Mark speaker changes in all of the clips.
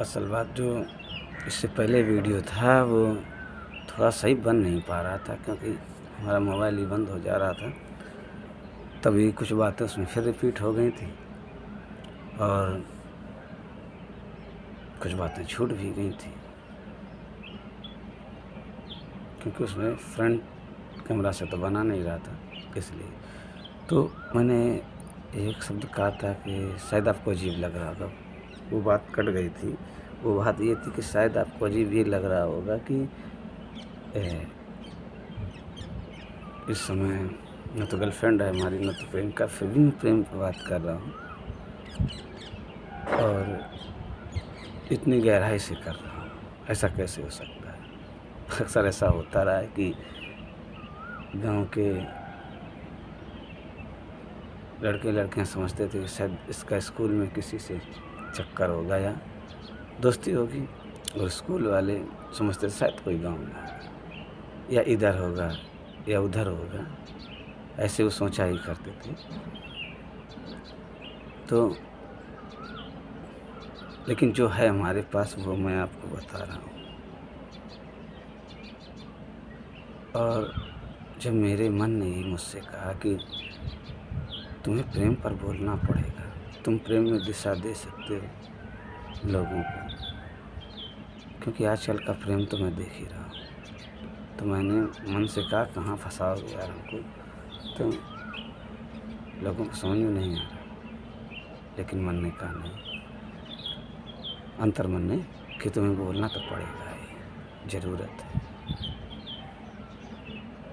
Speaker 1: असल बात जो इससे पहले वीडियो था वो थोड़ा सही बन नहीं पा रहा था, क्योंकि हमारा मोबाइल ही बंद हो जा रहा था। तभी कुछ बातें उसमें फिर रिपीट हो गई थी और कुछ बातें छूट भी गई थी, क्योंकि उसमें फ्रंट कैमरा से तो बना नहीं रहा था। इसलिए तो मैंने एक शब्द कहा था कि शायद आपको अजीब लग रहा होगा, वो बात कट गई थी। वो बात ये थी कि शायद आपको अजीब ये लग रहा होगा कि इस समय न तो गर्लफ्रेंड है हमारी, न तो प्रेम का, फिर भी मैं प्रेम की बात कर रहा हूँ और इतनी गहराई से कर रहा हूँ। ऐसा कैसे हो सकता है? अक्सर ऐसा होता रहा है कि गांव के लड़के लड़कियां समझते थे कि शायद इसका स्कूल में किसी से चक्कर होगा या दोस्ती होगी, और स्कूल वाले समझते थे शायद कोई गाँव में है या इधर होगा या उधर होगा। ऐसे वो सोचा ही करते थे। तो लेकिन जो है हमारे पास वो मैं आपको बता रहा हूँ। और जब मेरे मन ने ही मुझसे कहा कि तुम्हें प्रेम पर बोलना पड़ेगा, तुम प्रेम में दिशा दे सकते हो लोगों को, क्योंकि आजकल का प्रेम तो मैं देख ही रहा हूँ। तो मैंने मन से कहा कहाँ फंसाओगे यार हमको, तो लोगों को समझ में नहीं आ रहा। लेकिन मन ने कहा नहीं, अंतर मन ने, कि तुम्हें बोलना तो पड़ेगा ही, ज़रूरत है,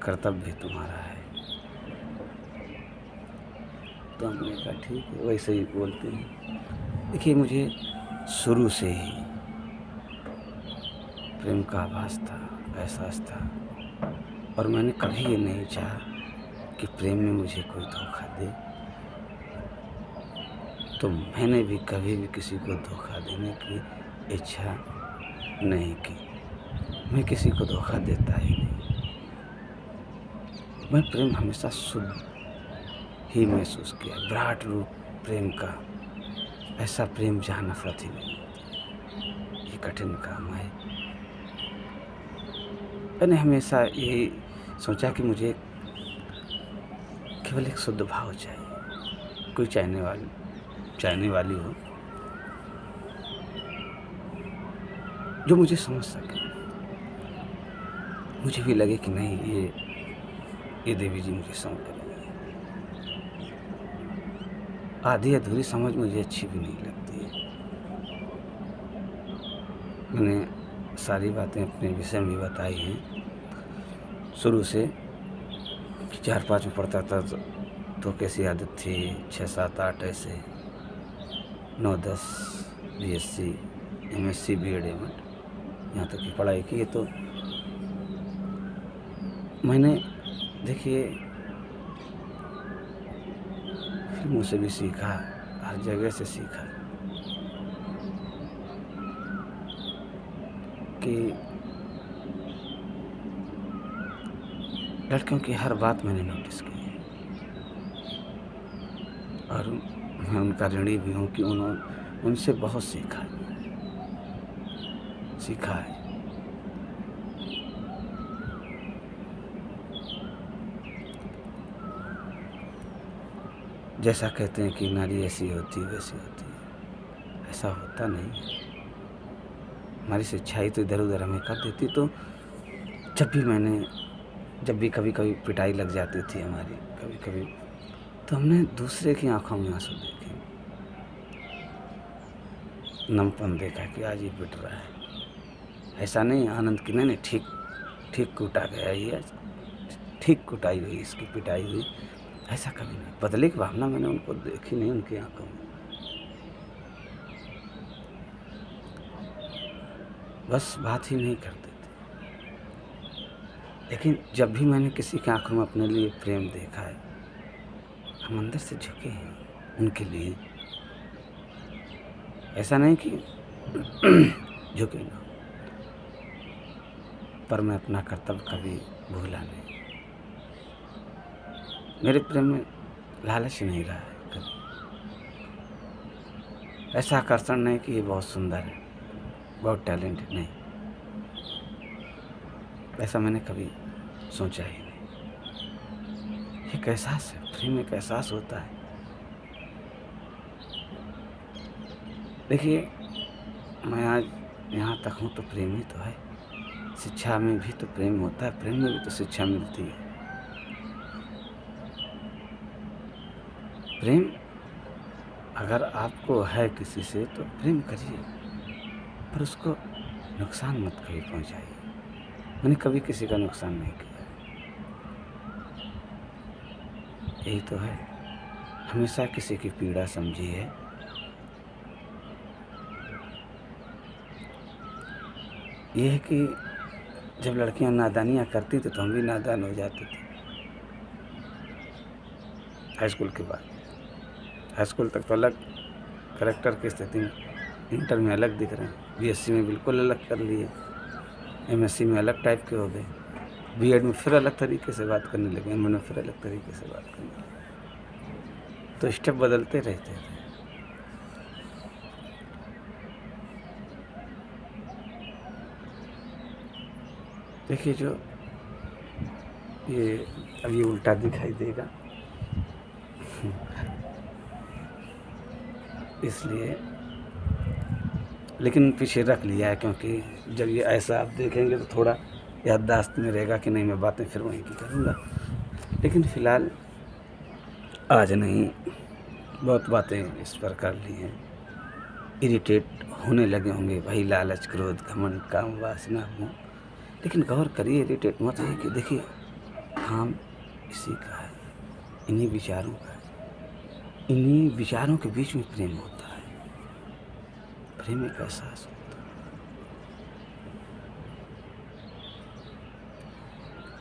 Speaker 1: कर्तव्य तुम्हारा है। तो हमने कहा ठीक है, वैसे ही बोलते हैं। देखिए, मुझे शुरू से ही प्रेम का आभास था, एहसास था, और मैंने कभी ये नहीं चाहा कि प्रेम में मुझे कोई धोखा दे। तो मैंने भी कभी भी किसी को धोखा देने की इच्छा नहीं की। मैं किसी को धोखा देता ही नहीं। मैं प्रेम हमेशा शुद्ध ही महसूस किया, विराट रूप प्रेम का, ऐसा प्रेम जहाँ नफरत ही नहीं होती। ये कठिन काम है। मैंने हमेशा यही सोचा कि मुझे केवल एक शुद्ध भाव चाहिए, कोई चाहने वाली हो जो मुझे समझ सके, मुझे भी लगे कि नहीं, ये देवी जी मुझे समझ रही है। आधी अधूरी समझ मुझे अच्छी भी नहीं लगती है। मैंने सारी बातें अपने विषय में बताई हैं। शुरू से 4-5 में पढ़ता था तो कैसी आदत थी, 6-7-8 ऐसे, 9-10 BSc MSc B.Ed M.Ed यहाँ तक की पढ़ाई की है। तो मैंने, देखिए, फिल्मों से भी सीखा, हर जगह से सीखा कि लड़कियों की हर बात मैंने नोटिस की है, और मैं उनका ऋणी भी हूँ कि उनसे बहुत सीखा है। जैसा कहते हैं कि नारी ऐसी होती है वैसी होती है, ऐसा होता नहीं है। हमारी शिक्षाई तो इधर उधर हमें कर देती। तो जब भी कभी कभी पिटाई लग जाती थी हमारी, कभी कभी, तो हमने दूसरे की आंखों में आंसू देखे, नमपन देखा कि आज ये पिट रहा है। ऐसा नहीं आनंद की, नहीं ठीक कूटा गया, ये ठीक कुटाई हुई, इसकी पिटाई हुई, ऐसा कभी नहीं। बदले की भावना मैंने उनको देखी नहीं, उनकी आंखों में। बस बात ही नहीं करते थे। लेकिन जब भी मैंने किसी की आंखों में अपने लिए प्रेम देखा है, हम अंदर से झुके हैं उनके लिए। ऐसा नहीं कि झुके ना, पर मैं अपना कर्तव्य कभी भूला नहीं। मेरे प्रेम में लालच नहीं रहा है कभी। ऐसा आकर्षण नहीं कि ये बहुत सुंदर है, बहुत टैलेंट है, नहीं, ऐसा मैंने कभी सोचा ही नहीं। एक एहसास है, प्रेम एक एहसास होता है। देखिए, मैं आज यहाँ तक हूँ तो प्रेम ही तो है। शिक्षा में भी तो प्रेम होता है, प्रेम में भी तो शिक्षा मिलती है। प्रेम अगर आपको है किसी से तो प्रेम करिए, पर उसको नुकसान मत कभी पहुँचाइए। मैंने कभी किसी का नुकसान नहीं किया, यही तो है। हमेशा किसी की पीड़ा समझी है। ये है कि जब लड़कियां नादानियाँ करती थी तो हम भी नादान हो जाते थे। हाई स्कूल के बाद, हाई स्कूल तक तो अलग करैक्टर की स्थिति में, इंटर में अलग दिख रहे हैं, बीएससी में बिल्कुल अलग कर लिए, एमएससी में अलग टाइप के हो गए, बीएड में फिर अलग तरीके से बात करने लगे, एमए में फिर अलग तरीके से बात करने लगे। तो स्टेप बदलते रहते थे। देखिए, जो ये अब ये उल्टा दिखाई देगा, इसलिए, लेकिन पीछे रख लिया है, क्योंकि जब ये ऐसा आप देखेंगे तो थोड़ा याददाश्त में रहेगा कि नहीं, मैं बातें फिर वहीं की करूँगा। लेकिन फ़िलहाल आज नहीं, बहुत बातें इस पर कर ली हैं। इरिटेट होने लगे होंगे, वही लालच, क्रोध, घमंड, काम, वासना, मोह। लेकिन गौर करिए, इरिटेट मत होइए कि देखिए, काम इसी का है, इन्हीं विचारों का है। इन्हीं विचारों के बीच में प्रेम होता है। प्रेम एक एहसास होता है।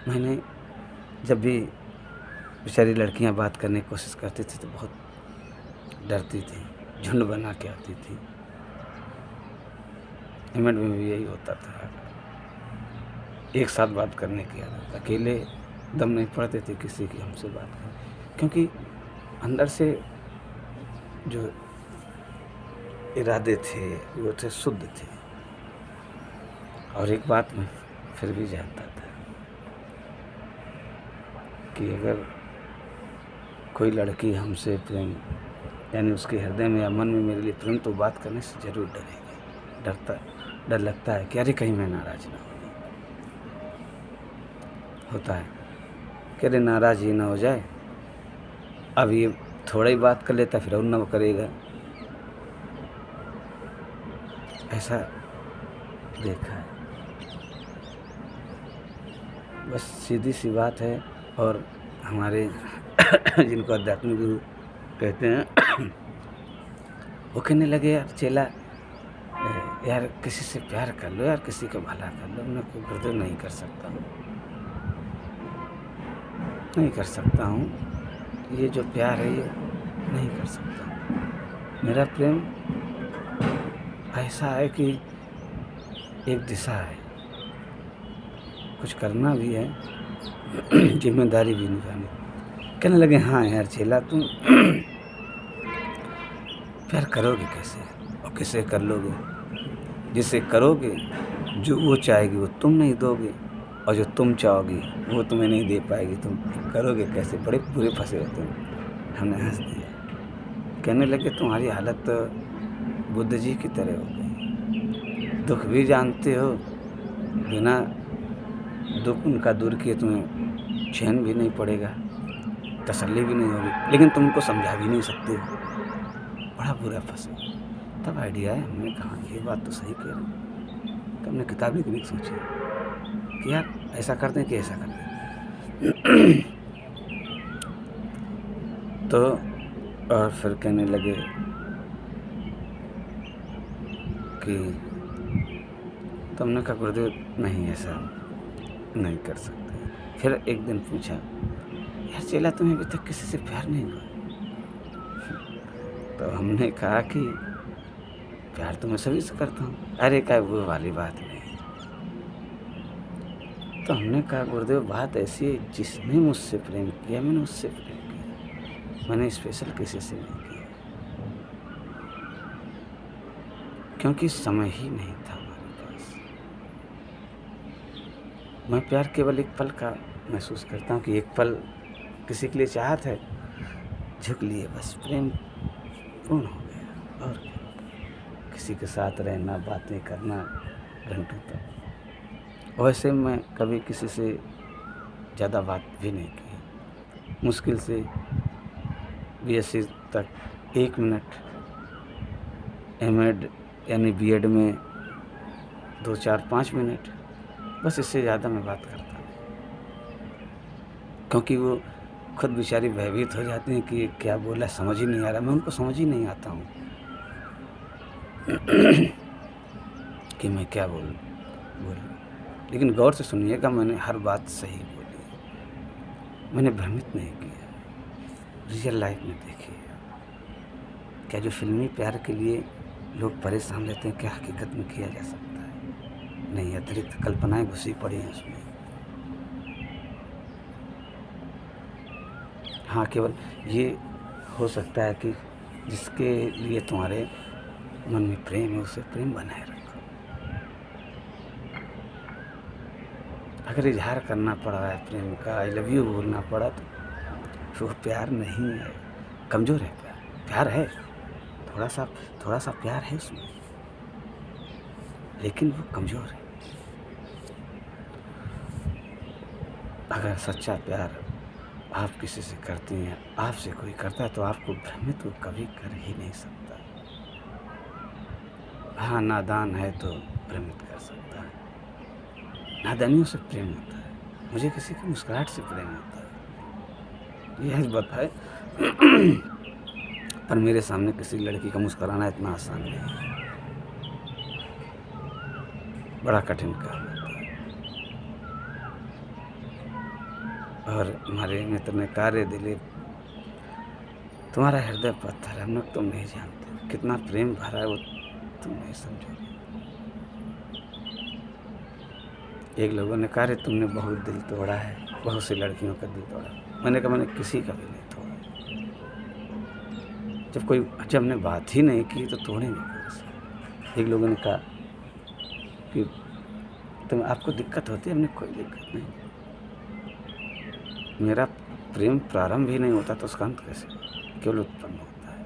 Speaker 1: मैंने जब भी बेचारी लड़कियां बात करने की कोशिश करती थी तो बहुत डरती थी, झुंड बना के आती थी। इवेंट में भी यही होता था, एक साथ बात करने की आदत, अकेले दम नहीं पड़ते थे किसी की हमसे बात करने, क्योंकि अंदर से जो इरादे थे वो थे, शुद्ध थे। और एक बात मैं फिर भी जानता था कि अगर कोई लड़की हमसे प्रेम, यानी उसके हृदय में या मन में मेरे लिए प्रेम, तो बात करने से ज़रूर डरेगी। डर लगता है कि अरे कहीं मैं नाराज़ ना होता है कि अरे नाराज़ ही ना हो जाए, अब ये थोड़ा ही बात कर लेता फिर और ना वो करेगा। ऐसा देखा है। बस सीधी सी बात है। और हमारे जिनको आध्यात्मिक गुरु कहते हैं, वो कहने लगे, यार चेला, यार किसी से प्यार कर लो, यार किसी का भला कर लो। मैं कोई गुरुदेव नहीं कर सकता हूँ, नहीं कर सकता हूँ, ये जो प्यार है ये नहीं कर सकता। मेरा प्रेम ऐसा है कि एक दिशा है, कुछ करना भी है, जिम्मेदारी भी निभानी। कहने लगे, हाँ यार चेला, तुम प्यार करोगे कैसे और किसे कर लोगे? जिसे करोगे, जो वो चाहेगी वो तुम नहीं दोगे, और जो तुम चाहोगी वो तुम्हें नहीं दे पाएगी। तुम करोगे कैसे? बड़े बुरे फंसे हो तुम। हमने हंस दिया। कहने लगे, तुम्हारी हालत तो बुद्ध जी की तरह हो गई, दुख भी जानते हो, बिना दुख उनका दूर किए तुम्हें चैन भी नहीं पड़ेगा, तसल्ली भी नहीं होगी, लेकिन तुमको समझा भी नहीं सकते। बड़ा बुरा फंसे। तब आइडिया है, हमने कहा ये बात तो सही कह रहे हैं। तो हमने किताब लिखने की सोची कि यार ऐसा कर दें कि ऐसा कर दें। तो और फिर कहने लगे कि तो हमने कहा, गुरुदेव नहीं, ऐसा नहीं कर सकते। फिर एक दिन पूछा, यार चेला, तुम्हें अभी तक किसी से प्यार नहीं हुआ? तो हमने कहा कि प्यार तो मैं सभी से करता हूँ। अरे क्या वो वाली बात नहीं। तो हमने कहा, गुरुदेव बात ऐसी है, जिसने मुझसे प्रेम किया मैंने उससे प्रेम किया, मैंने स्पेशल किसी से नहीं किया, क्योंकि समय ही नहीं था। मैं प्यार केवल एक पल का महसूस करता हूँ कि एक पल किसी के लिए चाहत है, झुक लिए बस प्रेम पूर्ण हो गया। और किसी के साथ रहना, बातें करना घंटों तक। वैसे मैं कभी किसी से ज़्यादा बात भी नहीं की। मुश्किल से बीएससी तक 1 मिनट, एमएड यानी बीएड में 2, 4, 5 मिनट, बस इससे ज़्यादा मैं बात करता नहीं। क्योंकि वो खुद बेचारी भयभीत हो जाती हैं कि ये क्या बोला, समझ ही नहीं आ रहा। मैं उनको समझ ही नहीं आता हूँ कि मैं क्या बोलूँ। लेकिन गौर से सुनिएगा, मैंने हर बात सही बोली है। मैंने भ्रमित नहीं किया। रियल लाइफ में देखिए, क्या जो फ़िल्मी प्यार के लिए लोग परेशान रहते हैं, क्या हकीकत में किया जा सकता है? नहीं, अतिरिक्त कल्पनाएँ घुसी पड़ी हैं उसमें। हाँ, केवल ये हो सकता है कि जिसके लिए तुम्हारे मन में प्रेम है, उसे प्रेम बनाए रखो। अगर इज़हार करना पड़ रहा है प्रेम का, आई लव यू बोलना पड़ा, तो वो प्यार नहीं है, कमज़ोर है प्यार। प्यार है, थोड़ा-सा प्यार है उसमें, लेकिन वो कमज़ोर है। अगर सच्चा प्यार आप किसी से करती हैं, आपसे कोई करता है, तो आपको भ्रमित वो कभी कर ही नहीं सकता। हाँ, नादान है तो भ्रमित कर सकता है। नादानियों से प्रेम होता है। मुझे किसी की मुस्कुराहट से प्रेम होता है, ये बात है। पर मेरे सामने किसी लड़की का मुस्कुराना इतना आसान नहीं है, बड़ा कठिन काम होता है। और हमारे मित्र ने कार्य दिलीप, तुम्हारा हृदय पत्थर है, हम लोग तुम नहीं जानते कितना प्रेम भरा है, वो तुम नहीं समझोगे। एक लोगों ने कहा, रे तुमने बहुत दिल तोड़ा है, बहुत सी लड़कियों का दिल तोड़ा। मैंने कहा, मैंने किसी का भी नहीं तोड़ा। जब हमने बात ही नहीं की तो तोड़ेंगे कैसे? एक लोगों ने कहा कि आपको दिक्कत होती है, हमने कोई दिक्कत नहीं। मेरा प्रेम प्रारंभ ही नहीं होता तो उसका अंत कैसे केवल उत्पन्न होता है।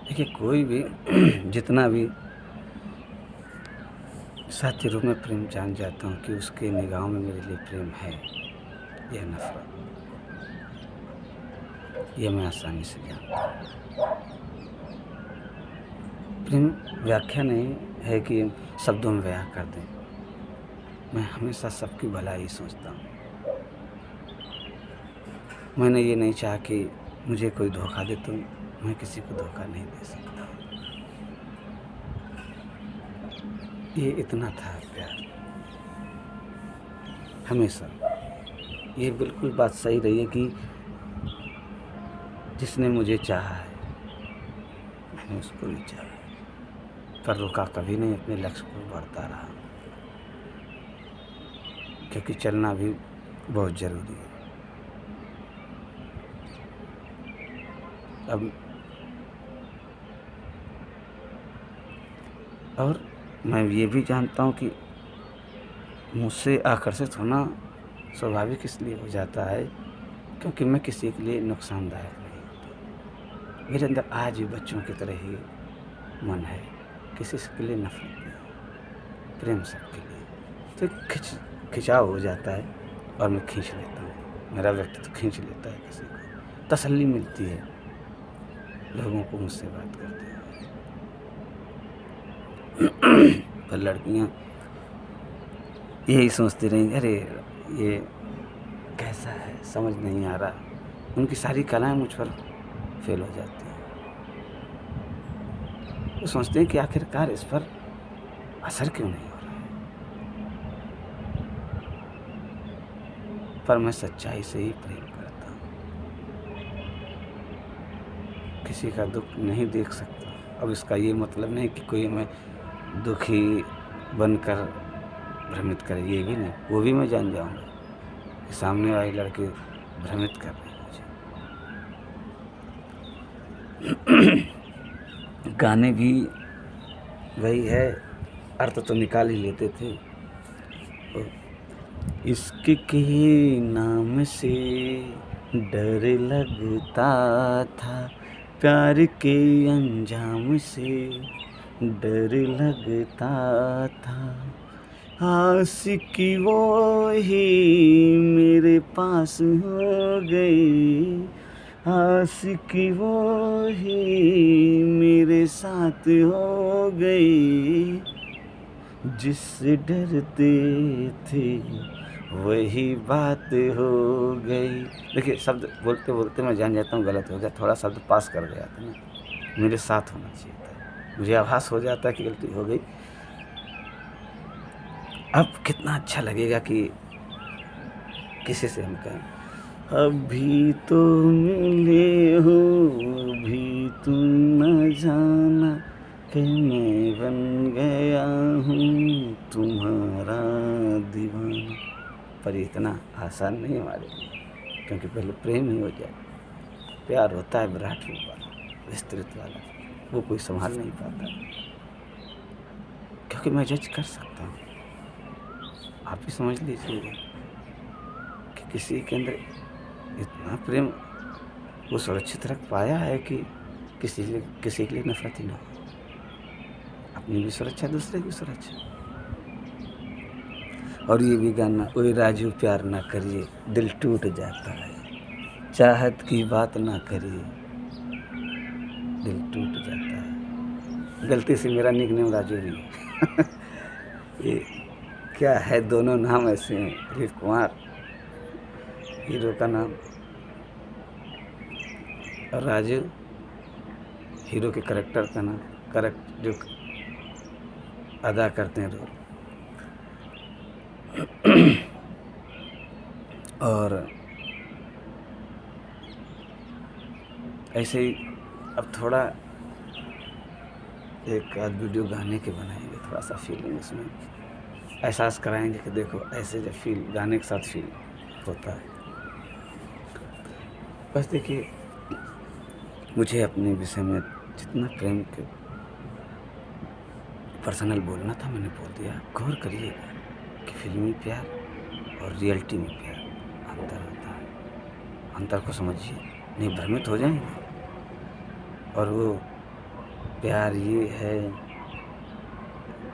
Speaker 1: देखिए, कोई भी जितना भी सत्य रूप में प्रेम जान जाता हूँ कि उसके निगाहों में मेरे लिए प्रेम है या नफरत, ये मैं आसानी से जानता हूँ। प्रेम व्याख्या नहीं है कि शब्दों में बयां कर दें। मैं हमेशा सबकी भलाई सोचता हूँ। मैंने ये नहीं चाहा कि मुझे कोई धोखा दे, तो मैं किसी को धोखा नहीं दे सकता। ये इतना था प्यार हमेशा। ये बिल्कुल बात सही रही है कि जिसने मुझे चाहा है, मैंने उसको भी चाहा, पर रुका कभी नहीं, अपने लक्ष्य को बढ़ता रहा, क्योंकि चलना भी बहुत ज़रूरी है। अब और मैं ये भी जानता हूँ कि मुझसे आकर्षित होना स्वाभाविक इसलिए हो जाता है क्योंकि मैं किसी के लिए नुकसानदायक नहीं होता। मेरे अंदर आज भी बच्चों की तरह ही मन है, किसी के लिए नफरत नहीं, प्रेम सबके लिए। तो खिंचाव हो जाता है और मैं खींच लेता हूँ, मेरा व्यक्तित्व खींच लेता है किसी को, तसल्ली मिलती है लोगों को मुझसे बात करते हैं। पर लड़कियाँ यही सोचती रहीं, अरे ये कैसा है, समझ नहीं आ रहा। उनकी सारी कलाएं मुझ पर फेल हो जाती हैं। वो सोचते हैं कि आखिरकार इस पर असर क्यों नहीं हो रहा है। पर मैं सच्चाई से ही प्रेम करता हूँ, किसी का दुख नहीं देख सकता। अब इसका ये मतलब नहीं कि कोई मैं दुखी बनकर भ्रमित करे, ये भी नहीं। वो भी मैं जान जाऊँगा कि सामने वाले लड़के भ्रमित कर रहे हैं मुझे। गाने भी वही है, अर्थ तो निकाल ही लेते थे। ओ, इश्क के नाम से डर लगता था, प्यार के अंजाम से डर लगता था। आशिकी वो ही मेरे पास हो गई, आशिकी वो ही मेरे साथ हो गई, जिससे डरते थे वही बात हो गई। देखिए, शब्द बोलते बोलते मैं जान जाता हूँ गलत हो गया, थोड़ा शब्द पास कर गया था ना, मेरे साथ होना चाहिए था, मुझे आभास हो जाता है कि गलती हो गई। अब कितना अच्छा लगेगा कि किसी से हम कहें, अभी तो मिले हो, अभी तुम न जाना कि मैं बन गया हूँ तुम्हारा दीवाना। पर इतना आसान नहीं हमारे लिए, क्योंकि पहले प्रेम ही हो जाए। प्यार होता है विराट रूप वाला, विस्तृत वाला, वो कोई संभाल नहीं पाता, क्योंकि मैं जज कर सकता हूँ। आप ही समझ लीजिए कि किसी के अंदर इतना प्रेम वो सुरक्षित रख पाया है कि किसी के लिए नफरत ही ना हो। अपनी भी सुरक्षा, दूसरे की सुरक्षा। और ये भी गाना, ओए राजू प्यार ना करिए दिल टूट जाता है, चाहत की बात ना करिए दिल टूट जाता है। गलती से मेरा निकनेम राजू भी है। ये क्या है, दोनों नाम ऐसे हैं, दिलीप कुमार हीरो का नाम और राजू हीरो के करेक्टर का नाम, करेक्ट जो अदा करते हैं रोल। और ऐसे ही अब थोड़ा एक आध वीडियो गाने के बनाएंगे, थोड़ा सा फीलिंग इसमें एहसास कराएंगे कि देखो ऐसे जब फील गाने के साथ फील होता है। बस देखिए, मुझे अपने विषय में जितना प्रेम के पर्सनल बोलना था मैंने बोल दिया। गौर करिएगा कि फिल्मी प्यार और रियलिटी में प्यार अंतर होता है। अंतर को समझिए, नहीं भ्रमित हो जाएंगे। और वो प्यार ये है,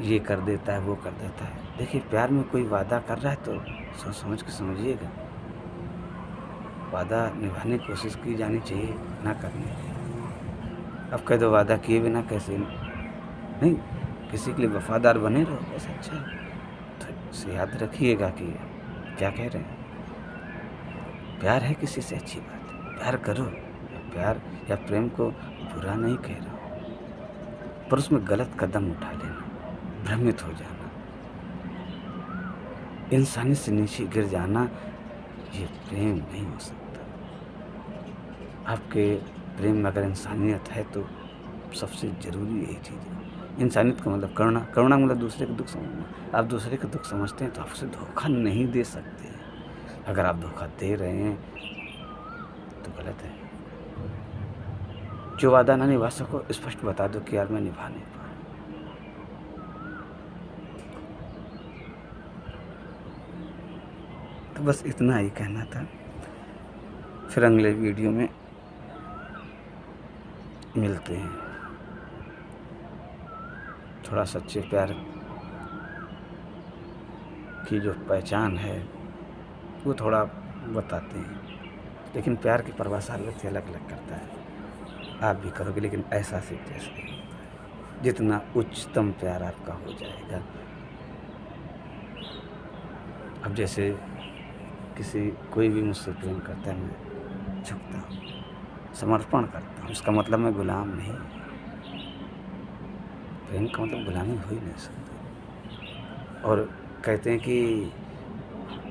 Speaker 1: ये कर देता है, वो कर देता है। देखिए, प्यार में कोई वादा कर रहा है तो सोच समझ के समझिएगा। वादा निभाने की कोशिश की जानी चाहिए, ना करनी। अब कह दो वादा किए बिना कैसे, नहीं, किसी के लिए वफादार बने रहो, बस अच्छा है। तो इसे याद रखिएगा कि क्या कह रहे हैं। प्यार है किसी से अच्छी बात है, प्यार करो। प्यार या प्रेम को बुरा नहीं कह रहा, पर उसमें गलत कदम उठा लेना, भ्रमित हो जाना, इंसानियत से नीचे गिर जाना, ये प्रेम नहीं हो सकता। आपके प्रेम में अगर इंसानियत है तो सबसे ज़रूरी यही चीज़ है। इंसानियत का मतलब करुणा, करुणा मतलब दूसरे का दुख समझना। आप दूसरे का दुख समझते हैं तो आप उसे धोखा नहीं दे सकते। अगर आप धोखा दे रहे हैं तो गलत है। जो वादा ना निभा सको, स्पष्ट बता दो कि यार मैं निभा नहीं पा रहा। तो बस इतना ही कहना था। फिर अगले वीडियो में मिलते हैं। थोड़ा सच्चे प्यार की जो पहचान है वो थोड़ा बताते हैं, लेकिन प्यार की परिभाषा हर व्यक्ति अलग अलग करता है। आप भी करोगे, लेकिन ऐसा से जैसे जितना उच्चतम प्यार आपका हो जाएगा। अब जैसे कोई भी मुझसे प्रेम करता है, मैं झुकता हूँ, समर्पण करता हूँ। इसका मतलब मैं गुलाम नहीं। प्रेम का मतलब गुलामी हो ही नहीं सकती। और कहते हैं कि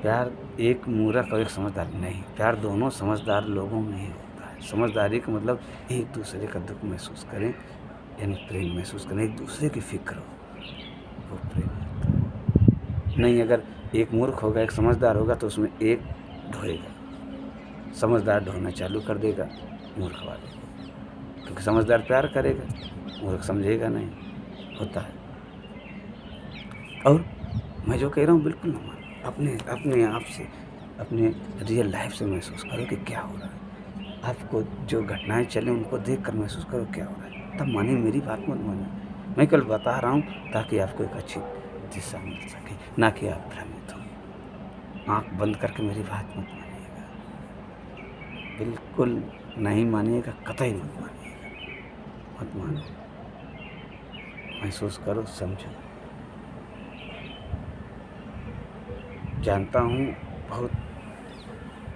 Speaker 1: प्यार एक मूर्ख और एक समझदार, नहीं, प्यार दोनों समझदार लोगों में ही होता है। समझदारी का मतलब एक दूसरे का दुख महसूस करें, यानी प्रेम महसूस करें, एक दूसरे की फिक्र हो, वो प्रेम होता है। नहीं, अगर एक मूर्ख होगा एक समझदार होगा तो उसमें एक ढोएगा, समझदार ढोना चालू कर देगा मूर्ख वाले को, क्योंकि समझदार प्यार करेगा, मूर्ख समझेगा नहीं। होता है। और मैं जो कह रहा हूँ बिल्कुल ना मानो। अपने अपने आप से, अपने रियल लाइफ़ से महसूस करो कि क्या हो रहा है। आपको जो घटनाएँ चली उनको देख कर महसूस करो क्या हो रहा है। तब मानिए, मेरी बात मत मानिए। मैं केवल बता रहा हूँ ताकि आपको एक अच्छी दिशा मिल सके, ना कि आप भ्रमित हो। आँख बंद करके मेरी बात मत मानिएगा। बिल्कुल नहीं मानिएगा, कतई मत मानिएगा। मत मानो, महसूस करो, समझो। जानता हूँ बहुत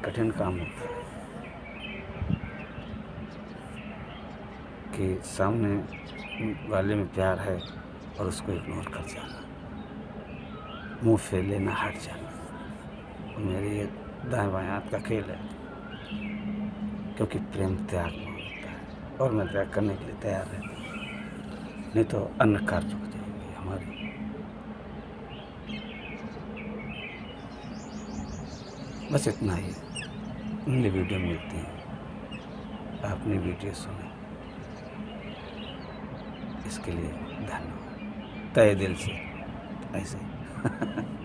Speaker 1: कठिन काम होता है कि सामने वाले में प्यार है और उसको इग्नोर कर जाना, मुँह फेर लेना, हट जाना। और मेरे ये दाएँ-बाएँ हाथ का खेल है, क्योंकि प्रेम त्याग माँगता है और मैं त्याग करने के लिए तैयार रहता हूँ। नहीं तो अन्य कार्य रुक जाएँगे हमारे। बस इतना ही। अगली वीडियो मिलती है। आपने वीडियो सुना, इसके लिए धन्यवाद। तहे दिल से, ऐसे ही।